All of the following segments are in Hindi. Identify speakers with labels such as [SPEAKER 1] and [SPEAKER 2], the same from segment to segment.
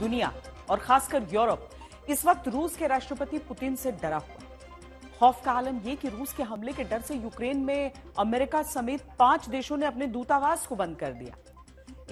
[SPEAKER 1] दुनिया और खासकर यूरोप इस वक्त रूस के राष्ट्रपति पुतिन से डरा हुआ। खौफ का आलम यह कि रूस के हमले के डर से यूक्रेन में अमेरिका समेत 5 देशों ने अपने दूतावास को बंद कर दिया।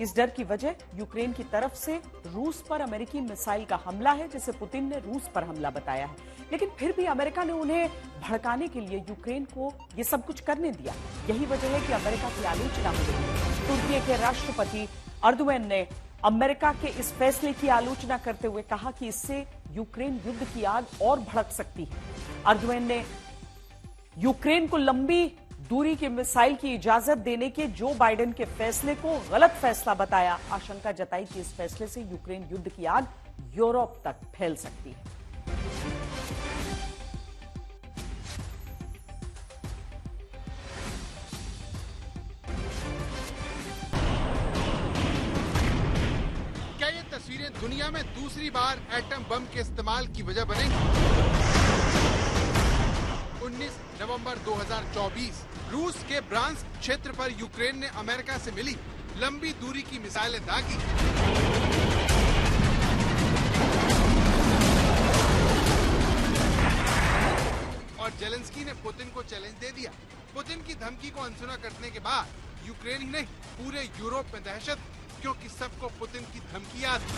[SPEAKER 1] इस डर की वजह यूक्रेन की तरफ से रूस पर अमेरिकी मिसाइल का हमला है, जिसे पुतिन ने रूस पर हमला बताया है। लेकिन फिर भी अमेरिका ने उन्हें भड़काने के लिए यूक्रेन को यह सब कुछ करने दिया। यही वजह है कि अमेरिका की आलोचना हो रही है। तुर्की के राष्ट्रपति अर्दोगन ने अमेरिका के इस फैसले की आलोचना करते हुए कहा कि इससे यूक्रेन युद्ध की आग और भड़क सकती है। अर्दोगन ने यूक्रेन को लंबी दूरी की मिसाइल की इजाजत देने के जो बाइडेन के फैसले को गलत फैसला बताया। आशंका जताई कि इस फैसले से यूक्रेन युद्ध की आग यूरोप तक फैल सकती है।
[SPEAKER 2] क्या ये तस्वीरें दुनिया में दूसरी बार एटम बम के इस्तेमाल की वजह बनेंगी? 19 नवंबर 2024 रूस के ब्रांस्क क्षेत्र पर यूक्रेन ने अमेरिका से मिली लंबी दूरी की मिसाइलें दागी। और जेलेंस्की ने पुतिन को चैलेंज दे दिया। पुतिन की धमकी को अनसुना करने के बाद यूक्रेन ही नहीं पूरे यूरोप में दहशत, क्योंकि सबको पुतिन की धमकी याद है।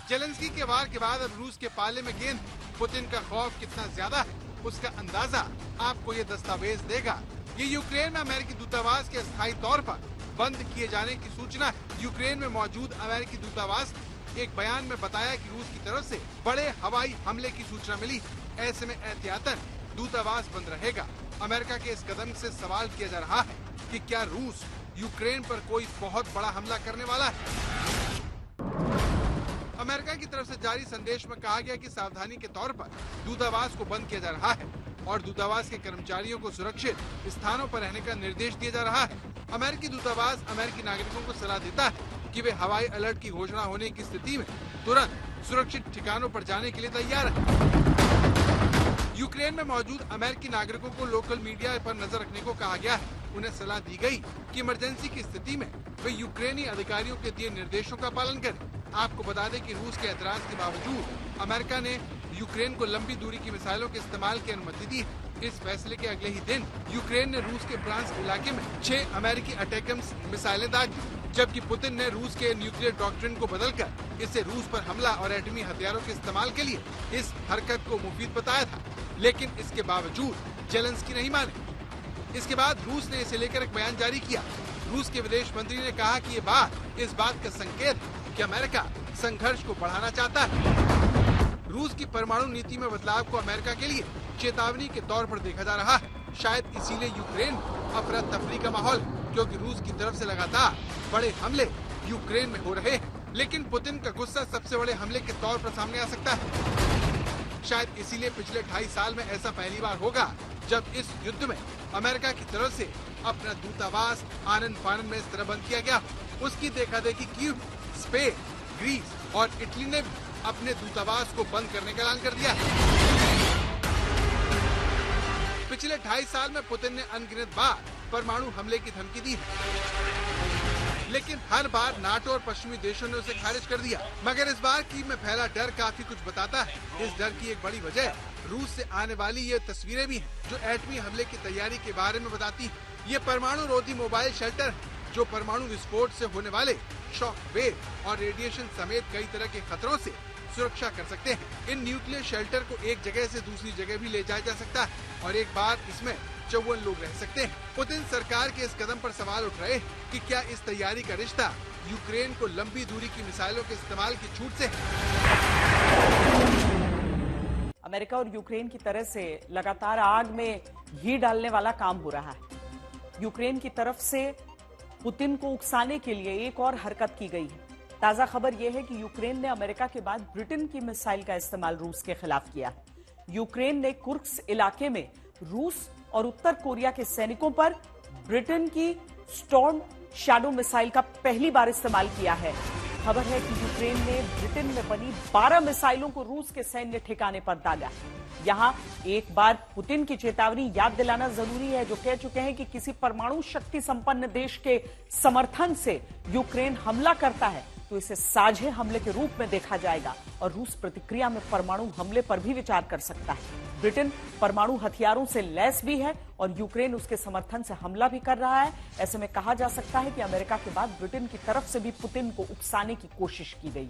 [SPEAKER 2] जेलेंस्की के वार के बाद अब रूस के पाले में गेंद। पुतिन का खौफ कितना ज्यादा है उसका अंदाजा आपको ये दस्तावेज देगा। ये यूक्रेन में अमेरिकी दूतावास के अस्थायी तौर पर बंद किए जाने की सूचना है। यूक्रेन में मौजूद अमेरिकी दूतावास एक बयान में बताया कि रूस की तरफ से बड़े हवाई हमले की सूचना मिली। ऐसे में एहतियातन दूतावास बंद रहेगा। अमेरिका के इस कदम से सवाल किया जा रहा है कि क्या रूस यूक्रेन पर कोई बहुत बड़ा हमला करने वाला है। अमेरिका की तरफ से जारी संदेश में कहा गया कि सावधानी के तौर पर दूतावास को बंद किया जा रहा है और दूतावास के कर्मचारियों को सुरक्षित स्थानों पर रहने का निर्देश दिया जा रहा है। अमेरिकी दूतावास अमेरिकी नागरिकों को सलाह देता है कि वे हवाई अलर्ट की घोषणा होने की स्थिति में तुरंत सुरक्षित ठिकानों पर जाने के लिए तैयार है। यूक्रेन में मौजूद अमेरिकी नागरिकों को लोकल मीडिया पर नजर रखने को कहा गया है। उन्हें सलाह दी गई कि इमरजेंसी की स्थिति में वे यूक्रेनी अधिकारियों के दिए निर्देशों का पालन करें। आपको बता दें कि रूस के एतराज के बावजूद अमेरिका ने यूक्रेन को लंबी दूरी की मिसाइलों के इस्तेमाल की अनुमति दी है। इस फैसले के अगले ही दिन यूक्रेन ने रूस के ब्रांस्क इलाके में 6 अमेरिकी अटैकम्स मिसाइलें दागी, जबकि पुतिन ने रूस के न्यूक्लियर डॉक्ट्रिन को बदलकर इसे रूस पर हमला और एटमी हथियारों के इस्तेमाल के लिए इस हरकत को मुफीद बताया था। लेकिन इसके बावजूद जेलेंस्की नहीं माने। इसके बाद रूस ने इसे लेकर एक बयान जारी किया। रूस के विदेश मंत्री ने कहा कि ये बात इस बात का संकेत है कि अमेरिका संघर्ष को बढ़ाना चाहता है। रूस की परमाणु नीति में बदलाव को अमेरिका के लिए चेतावनी के तौर पर देखा जा रहा है। शायद इसीलिए यूक्रेन अफरा तफरी का माहौल, क्योंकि रूस की तरफ से लगातार बड़े हमले यूक्रेन में हो रहे हैं। लेकिन पुतिन का गुस्सा सबसे बड़े हमले के तौर पर सामने आ सकता है। शायद इसीलिए पिछले 2.5 साल में ऐसा पहली बार होगा जब इस युद्ध में अमेरिका की तरफ से अपना दूतावास आनन फानन में इस तरह बंद किया गया। उसकी देखा देखी कीव, स्पेन, ग्रीस और इटली ने भी अपने दूतावास को बंद करने का ऐलान कर दिया है। पिछले 2.5 साल में पुतिन ने अनगिनत बार परमाणु हमले की धमकी दी, लेकिन हर बार नाटो और पश्चिमी देशों ने उसे खारिज कर दिया। मगर इस बार कीव में फैला डर काफी कुछ बताता है। इस डर की एक बड़ी वजह रूस से आने वाली ये तस्वीरें भी हैं, जो एटमी हमले की तैयारी के बारे में बताती है। ये परमाणु रोधी मोबाइल शेल्टर है, जो परमाणु विस्फोट से होने वाले शॉक वेव और रेडिएशन समेत कई तरह के खतरों से सुरक्षा कर सकते हैं। इन न्यूक्लियर शेल्टर को एक जगह से दूसरी जगह भी ले जाया जा सकता है और एक बार इसमें 54 लोग रह सकते हैं। पुतिन सरकार के इस कदम पर सवाल उठ रहे हैं कि क्या इस तैयारी का रिश्ता यूक्रेन को लंबी दूरी की मिसाइलों के इस्तेमाल की छूट से है।
[SPEAKER 1] अमेरिका और यूक्रेन की तरह से लगातार आग में घी डालने वाला काम हो रहा है। यूक्रेन की तरफ से पुतिन को उकसाने के लिए एक और हरकत की गई है। ताजा खबर यह है कि यूक्रेन ने अमेरिका के बाद ब्रिटेन की मिसाइल का इस्तेमाल रूस के खिलाफ किया। यूक्रेन ने कुर्स्क इलाके में रूस और उत्तर कोरिया के सैनिकों पर ब्रिटेन की स्टॉर्म शैडो मिसाइल का पहली बार इस्तेमाल किया है। खबर है कि यूक्रेन ने ब्रिटेन में बनी 12 मिसाइलों को रूस के सैन्य ठिकाने पर दागा। यहाँ एक बार पुतिन की चेतावनी याद दिलाना जरूरी है, जो कह चुके हैं कि किसी परमाणु शक्ति संपन्न देश के समर्थन से यूक्रेन हमला करता है तो इसे साझे हमले के रूप में देखा जाएगा और रूस प्रतिक्रिया में परमाणु हमले पर भी विचार कर सकता है। ब्रिटेन परमाणु हथियारों से लैस भी है और यूक्रेन उसके समर्थन से हमला भी कर रहा है। ऐसे में कहा जा सकता है कि अमेरिका के बाद ब्रिटेन की तरफ से भी पुतिन को उकसाने की कोशिश की गई।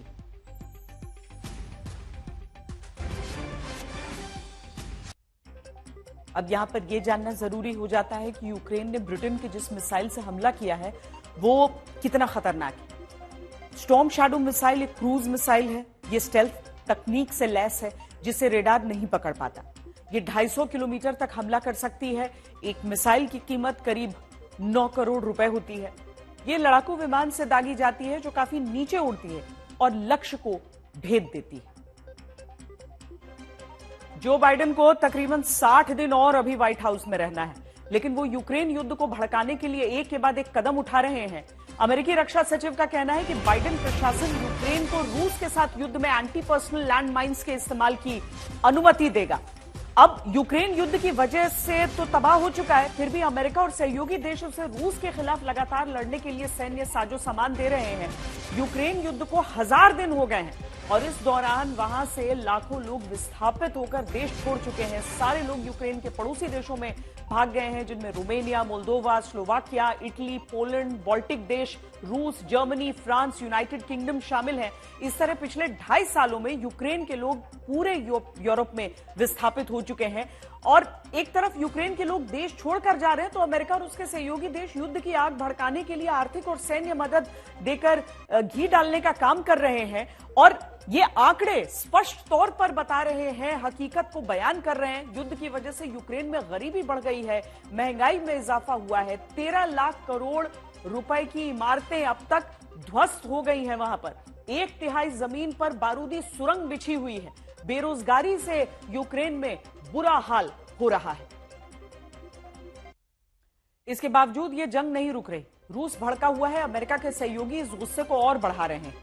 [SPEAKER 1] अब यहां पर यह जानना जरूरी हो जाता है कि यूक्रेन ने ब्रिटेन के जिस मिसाइल से हमला किया है वो कितना खतरनाक है। स्टॉर्म शैडो मिसाइल एक क्रूज मिसाइल है। ये स्टेल्थ तकनीक से लैस है जिसे रेडार नहीं पकड़ पाता। ये 250 किलोमीटर तक हमला कर सकती है। एक मिसाइल की कीमत करीब 9 करोड़ रुपए होती है। ये लड़ाकू विमान से दागी जाती है जो काफी नीचे उड़ती है और लक्ष्य को भेद देती है। जो बाइडेन को तकरीबन 60 दिन और अभी व्हाइट हाउस में रहना है, लेकिन वो यूक्रेन युद्ध को भड़काने के लिए एक के बाद एक कदम उठा रहे हैं। अमेरिकी रक्षा सचिव का कहना है कि बाइडेन प्रशासन यूक्रेन को रूस के साथ युद्ध में एंटी पर्सनल लैंड माइन्स के इस्तेमाल की अनुमति देगा। अब यूक्रेन युद्ध की वजह से तो तबाह हो चुका है, फिर भी अमेरिका और सहयोगी देश उसे रूस के खिलाफ लगातार लड़ने के लिए सैन्य साजो सामान दे रहे हैं। यूक्रेन युद्ध को 1000 दिन हो गए हैं और इस दौरान वहां से लाखों लोग विस्थापित होकर देश छोड़ चुके हैं। सारे लोग यूक्रेन के पड़ोसी देशों में भाग गए हैं, जिनमें Romania, Moldova, Slovakia, Italy, Poland, Baltic देश, रूस, जर्मनी, फ्रांस, यूनाइटेड किंगडम शामिल हैं। इस तरह पिछले 2.5 सालों में यूक्रेन के लोग पूरे यूरोप में विस्थापित हो चुके हैं और एक तरफ यूक्रेन के लोग देश छोड़कर जा रहे हैं तो अमेरिका और उसके सहयोगी देश युद्ध की आग भड़काने के लिए आर्थिक और सैन्य मदद देकर घी डालने का काम कर रहे हैं। और ये आंकड़े स्पष्ट तौर पर बता रहे हैं, हकीकत को बयान कर रहे हैं। युद्ध की वजह से यूक्रेन में गरीबी बढ़ गई है, महंगाई में इजाफा हुआ है, 13 लाख करोड़ रुपए की इमारतें अब तक ध्वस्त हो गई हैं। वहां पर 1/3 जमीन पर बारूदी सुरंग बिछी हुई है। बेरोजगारी से यूक्रेन में बुरा हाल हो रहा है। इसके बावजूद ये जंग नहीं रुक रही। रूस भड़का हुआ है। अमेरिका के सहयोगी इस गुस्से को और बढ़ा रहे हैं।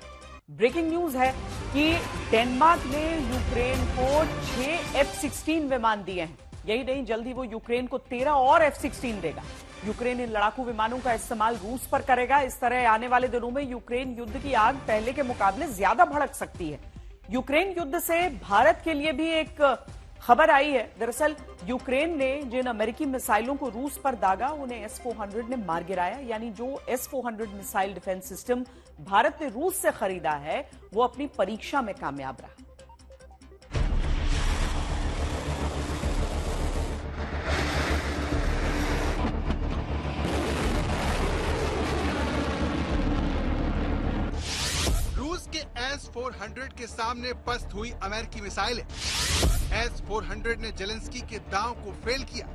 [SPEAKER 1] ब्रेकिंग न्यूज है कि डेनमार्क ने यूक्रेन को 6 F-16 विमान दिए हैं। यही नहीं, जल्दी वो यूक्रेन को 13 और F-16 देगा। यूक्रेन इन लड़ाकू विमानों का इस्तेमाल रूस पर करेगा। इस तरह आने वाले दिनों में यूक्रेन युद्ध की आग पहले के मुकाबले ज्यादा भड़क सकती है। यूक्रेन युद्ध से भारत के लिए भी एक खबर आई है। दरअसल यूक्रेन ने जिन अमेरिकी मिसाइलों को रूस पर दागा उन्हें S-400 ने मार गिराया। यानी जो S-400 missile defence system Bharat ने रूस से खरीदा है वो अपनी परीक्षा में कामयाब रहा।
[SPEAKER 2] रूस के S-400 के सामने पस्त हुई अमेरिकी मिसाइलें। S-400 ने जेलेंस्की के दांव को फेल किया।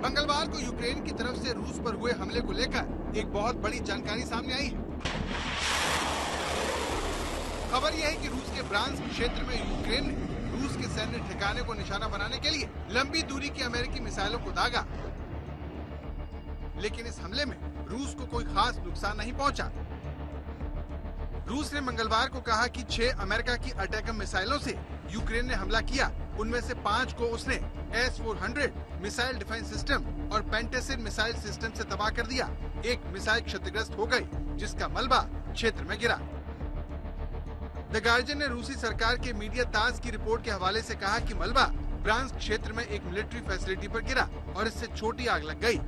[SPEAKER 2] मंगलवार को यूक्रेन की तरफ से रूस पर हुए हमले को लेकर एक बहुत बड़ी जानकारी सामने आई है। खबर यह है कि रूस के ब्रांस्क क्षेत्र में यूक्रेन ने रूस के सैन्य ठिकाने को निशाना बनाने के लिए लंबी दूरी की अमेरिकी मिसाइलों को दागा, लेकिन इस हमले में रूस को कोई खास नुकसान नहीं पहुंचा। रूस ने मंगलवार को कहा कि 6 अमेरिका की अटैकम मिसाइलों से यूक्रेन ने हमला किया। उनमें से 5 को उसने S-400 मिसाइल डिफेंस सिस्टम और पेंटेसिड मिसाइल सिस्टम से तबाह कर दिया। एक मिसाइल क्षतिग्रस्त हो गई, जिसका मलबा क्षेत्र में गिरा। द गार्जियन ने रूसी सरकार के मीडिया तास की रिपोर्ट के हवाले से कहा कि मलबा ब्रांस्क क्षेत्र में एक मिलिट्री फैसिलिटी पर गिरा और इससे छोटी आग लग गई।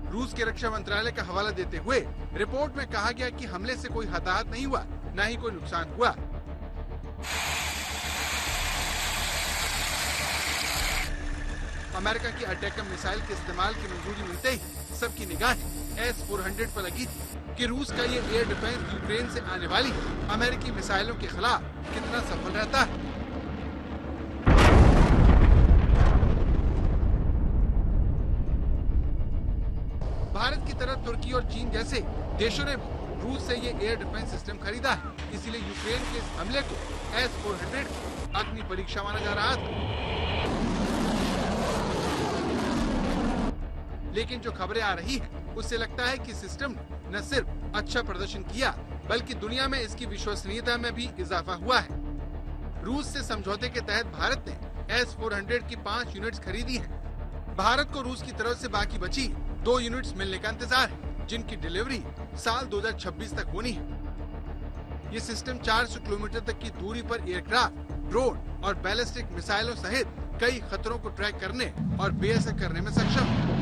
[SPEAKER 2] रूस के रक्षा मंत्रालय का हवाला देते हुए रिपोर्ट में कहा गया कि हमले से कोई हताहत नहीं हुआ, न ही कोई नुकसान हुआ। अमेरिका की अटैकम मिसाइल के इस्तेमाल की मंजूरी मिलते ही सबकी निगाहें S-400 पर लगी थी कि रूस का ये एयर डिफेंस यूक्रेन से आने वाली अमेरिकी मिसाइलों के खिलाफ कितना सफल रहता है। भारत की तरह तुर्की और चीन जैसे देशों ने रूस से ये एयर डिफेंस सिस्टम खरीदा है। इसीलिए यूक्रेन के इस हमले को S-400 की अग्नि परीक्षा माना जा रहा था। लेकिन जो खबरें आ रही हैं, उससे लगता है कि सिस्टम ने न सिर्फ अच्छा प्रदर्शन किया, बल्कि दुनिया में इसकी विश्वसनीयता में भी इजाफा हुआ है। रूस से समझौते के तहत भारत ने S-400 की 5 यूनिट्स खरीदी हैं। भारत को रूस की तरफ से बाकी बची 2 यूनिट्स मिलने का इंतजार है, जिनकी डिलीवरी साल 2026 तक होनी है। ये सिस्टम 400 किलोमीटर तक की दूरी पर एयरक्राफ्ट, ड्रोन और बैलिस्टिक मिसाइलों सहित कई खतरों को ट्रैक करने और बेअसर करने में सक्षम है।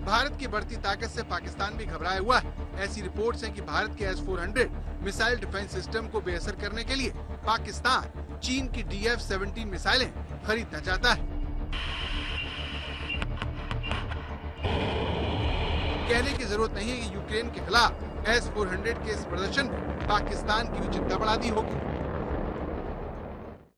[SPEAKER 2] भारत की बढ़ती ताकत से पाकिस्तान भी घबराया हुआ है। ऐसी रिपोर्ट्स हैं कि भारत के S-400 मिसाइल डिफेंस सिस्टम को बेअसर करने के लिए पाकिस्तान चीन की DF-17 मिसाइलें खरीदना चाहता है। कहने की जरूरत नहीं है कि यूक्रेन के खिलाफ S-400 के इस प्रदर्शन ने पाकिस्तान की भी चिंता बढ़ा दी होगी।